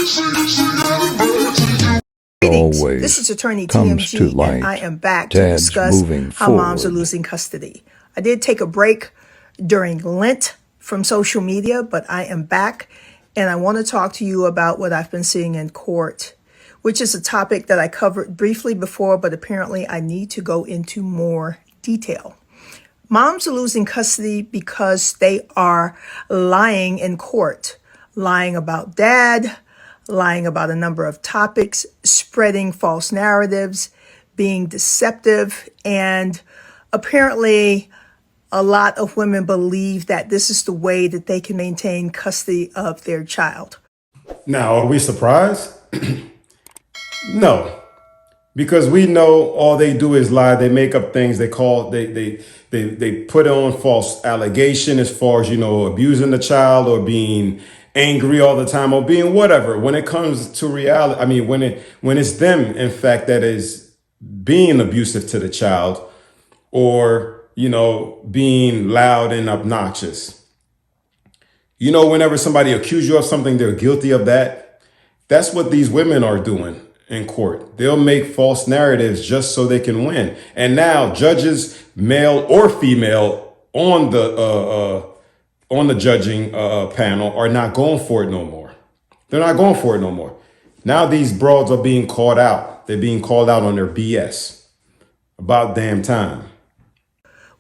Greetings. always This is Attorney comes to TMG, light. and I am back to Dad's discuss moving how moms are forward. losing custody. I did take a break during Lent from social media, but I am back, and I want to talk to you about what I've been seeing in court, which is a topic that I covered briefly before, but apparently I need to go into more detail. Moms are losing custody because they are lying in court, lying about dad, lying about a number of topics, spreading false narratives, being deceptive, and apparently a lot of women believe that this is the way that they can maintain custody of their child. Now, are we surprised? No, because we know all they do is lie. They make up things. They put on false allegation as far as, abusing the child or being angry all the time or being whatever. When it comes to reality, I mean, when it's them, in fact, that is being abusive to the child or, being loud and obnoxious. Whenever somebody accuses you of something, they're guilty of that. That's what these women are doing in court. They'll make false narratives just so they can win. And now judges, male or female, on the judging panel are not going for it no more. They're not going for it no more. Now these broads are being called out. They're being called out on their BS. About damn time.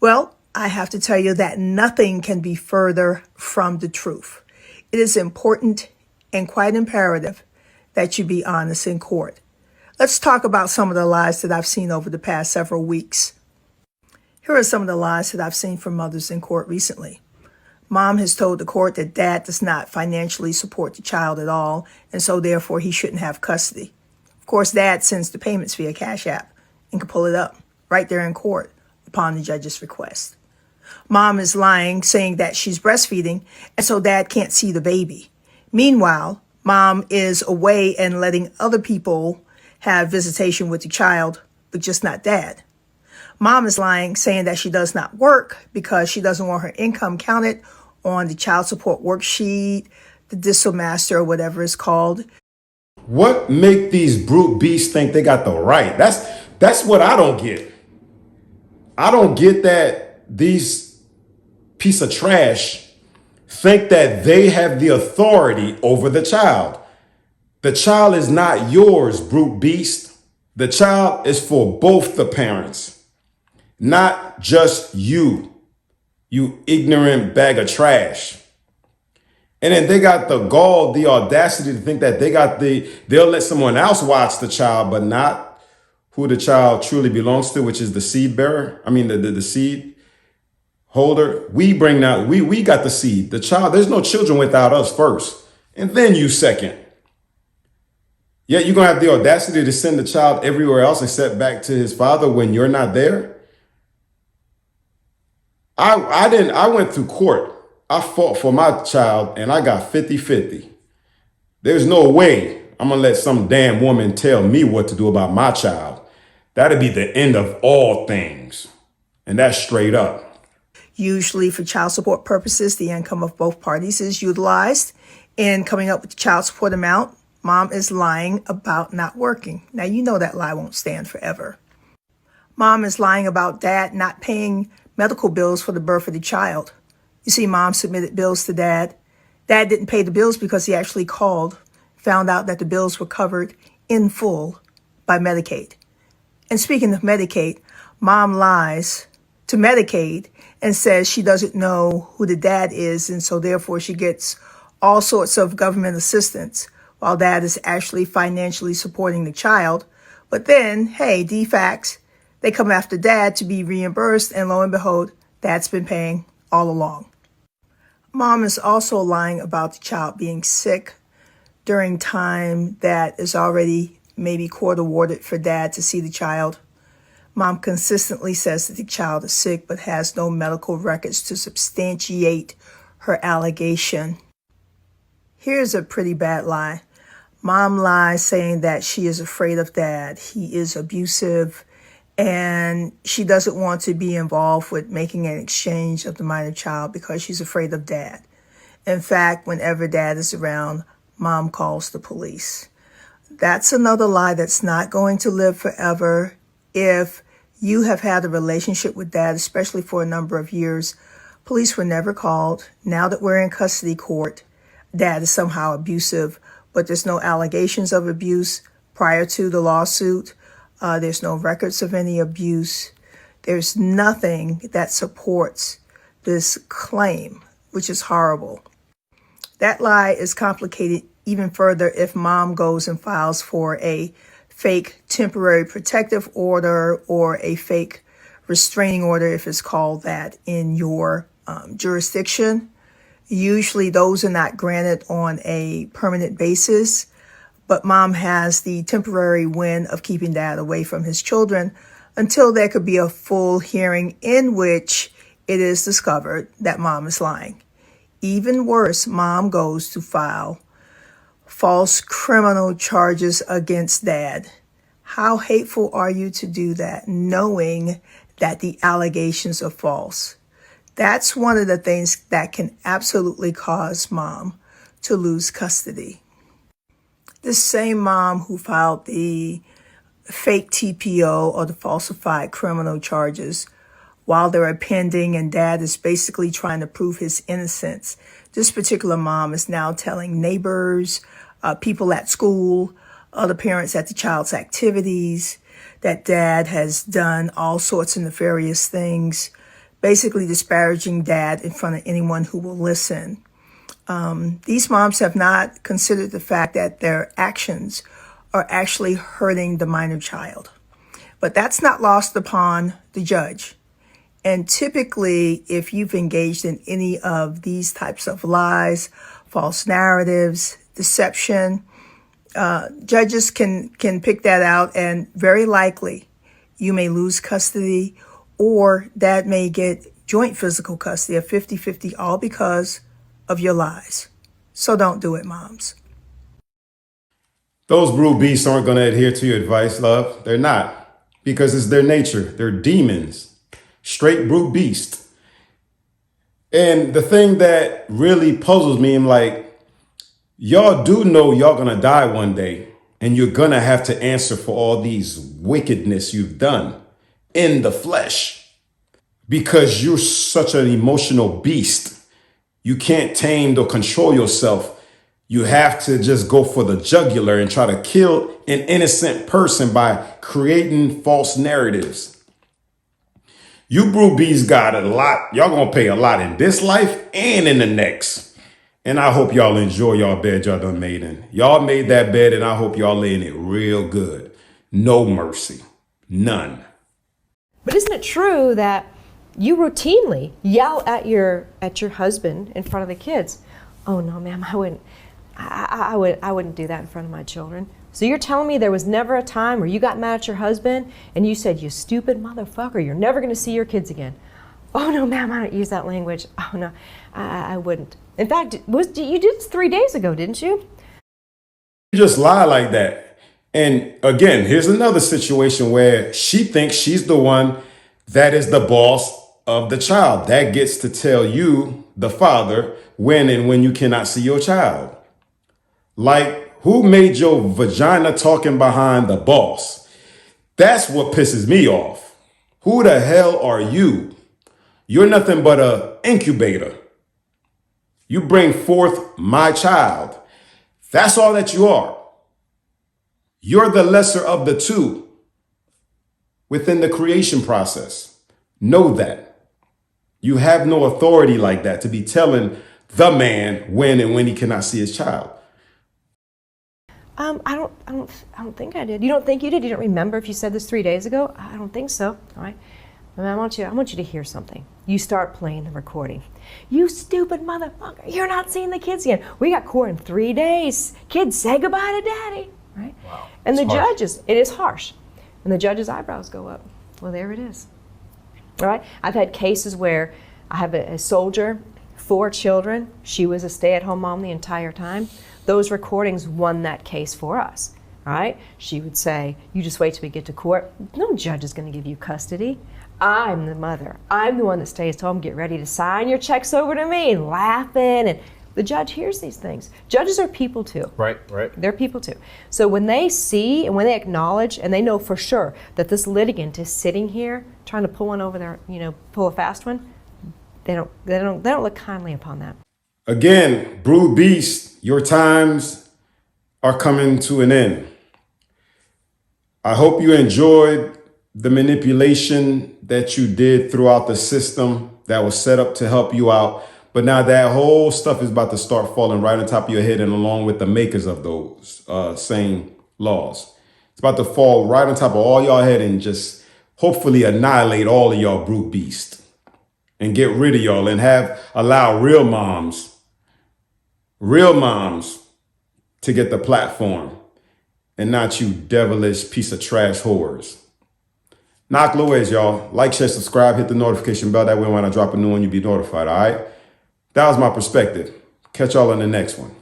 Well, I have to tell you that nothing can be further from the truth. It is important and quite imperative that you be honest in court. Let's talk about some of the lies that I've seen over the past several weeks. Here are some of the lies that I've seen from mothers in court recently. Mom has told the court that dad does not financially support the child at all, and so therefore he shouldn't have custody. Of course, dad sends the payments via Cash App and can pull it up right there in court upon the judge's request. Mom is lying, saying that she's breastfeeding, and so dad can't see the baby. Meanwhile, mom is away and letting other people have visitation with the child, but just not dad. Mom is lying, saying that she does not work because she doesn't want her income counted on the child support worksheet, the Distal Master, or whatever it's called. What make these brute beasts think they got the right? That's what I don't get. I don't get that these piece of trash think that they have the authority over the child. The child is not yours, brute beast. The child is for both the parents, not just you ignorant bag of trash. And then they got the gall, the audacity to think that they'll let someone else watch the child, but not who the child truly belongs to, which is the seed bearer. I mean, the seed holder. We got the seed. The child, there's no children without us first, and then you second. Yet you're going to have the audacity to send the child everywhere else except back to his father when you're not there. I went through court. I fought for my child and I got 50-50. There's no way I'm going to let some damn woman tell me what to do about my child. That'd be the end of all things. And that's straight up. Usually for child support purposes, the income of both parties is utilized in coming up with the child support amount. Mom is lying about not working. Now, you know that lie won't stand forever. Mom is lying about dad not paying medical bills for the birth of the child. You see, mom submitted bills to dad. Dad didn't pay the bills because he actually called, found out that the bills were covered in full by Medicaid. And speaking of Medicaid, mom lies to Medicaid and says she doesn't know who the dad is, and so therefore she gets all sorts of government assistance while dad is actually financially supporting the child. But then, hey, DFACS, they come after dad to be reimbursed, and lo and behold, dad's been paying all along. Mom is also lying about the child being sick during time that is already maybe court awarded for dad to see the child. Mom consistently says that the child is sick but has no medical records to substantiate her allegation. Here's a pretty bad lie. Mom lies saying that she is afraid of dad. He is abusive and she doesn't want to be involved with making an exchange of the minor child because she's afraid of dad. In fact, whenever dad is around, mom calls the police. That's another lie that's not going to live forever. If you have had a relationship with dad, especially for a number of years, police were never called. Now that we're in custody court, dad is somehow abusive, but there's no allegations of abuse prior to the lawsuit. There's no records of any abuse. There's nothing that supports this claim, which is horrible. That lie is complicated even further if mom goes and files for a fake temporary protective order or a fake restraining order, if it's called that, in your jurisdiction. Usually those are not granted on a permanent basis, but mom has the temporary win of keeping dad away from his children until there could be a full hearing in which it is discovered that mom is lying. Even worse, mom goes to file false criminal charges against dad. How hateful are you to do that, knowing that the allegations are false? That's one of the things that can absolutely cause mom to lose custody. This same mom who filed the fake TPO or the falsified criminal charges while they're pending and dad is basically trying to prove his innocence. This particular mom is now telling neighbors, people at school, other parents at the child's activities, that dad has done all sorts of nefarious things, basically disparaging dad in front of anyone who will listen. These moms have not considered the fact that their actions are actually hurting the minor child. But that's not lost upon the judge. And typically, if you've engaged in any of these types of lies, false narratives, deception, judges can pick that out, and very likely you may lose custody, or dad may get joint physical custody of 50-50, all because of your lies. So don't do it, moms. Those brute beasts aren't going to adhere to your advice, love. They're not, because it's their nature. They're demons, straight brute beasts. And the thing that really puzzles me, I'm like, y'all do know y'all going to die one day, and you're going to have to answer for all these wickedness you've done in the flesh, because you're such an emotional beast. You can't tame or control yourself. You have to just go for the jugular and try to kill an innocent person by creating false narratives. You brute beasts got a lot. Y'all gonna pay a lot in this life and in the next. And I hope y'all enjoy y'all bed y'all done made in. Y'all made that bed, and I hope y'all lay in it real good. No mercy. None. But isn't it true that you routinely yell at your husband in front of the kids? Oh no, ma'am, I wouldn't do that in front of my children. So you're telling me there was never a time where you got mad at your husband and you said, "You stupid motherfucker, you're never going to see your kids again." Oh no, ma'am, I don't use that language. Oh no, I wouldn't. In fact, you did this 3 days ago, didn't you? You just lie like that. And again, here's another situation where she thinks she's the one that is the boss of the child. That gets to tell you, the father, when and when you cannot see your child. Like, who made your vagina talking behind the boss? That's what pisses me off. Who the hell are you? You're nothing but an incubator. You bring forth my child. That's all that you are. You're the lesser of the two within the creation process. Know that. You have no authority like that to be telling the man when and when he cannot see his child. I don't think I did. You don't think you did? You don't remember if you said this 3 days ago? I don't think so. All right. I want you to hear something. You start playing the recording. You stupid motherfucker! You're not seeing the kids again. We got court in 3 days. Kids, say goodbye to daddy. Right? Wow. And the judges, it is harsh. And the judge's eyebrows go up. Well, there it is. All right. I've had cases where I have a soldier, 4 children. She was a stay-at-home mom the entire time. Those recordings won that case for us. All right. She would say, "You just wait till we get to court. No judge is going to give you custody. I'm the mother. I'm the one that stays home. Get ready to sign your checks over to me," and laughing. And The judge hears these things. Judges are people too. Right. They're people too. So when they see and when they acknowledge and they know for sure that this litigant is sitting here trying to pull one over their, pull a fast one, they don't look kindly upon that. Again, Brood Beast, your times are coming to an end. I hope you enjoyed the manipulation that you did throughout the system that was set up to help you out. But now that whole stuff is about to start falling right on top of your head, and along with the makers of those same laws. It's about to fall right on top of all y'all head and just hopefully annihilate all of y'all brute beasts and get rid of y'all and allow real moms to get the platform and not you devilish piece of trash whores. Knock Louise, y'all. Like, share, subscribe, hit the notification bell. That way when I drop a new one, you'll be notified, all right? That was my perspective. Catch y'all in the next one.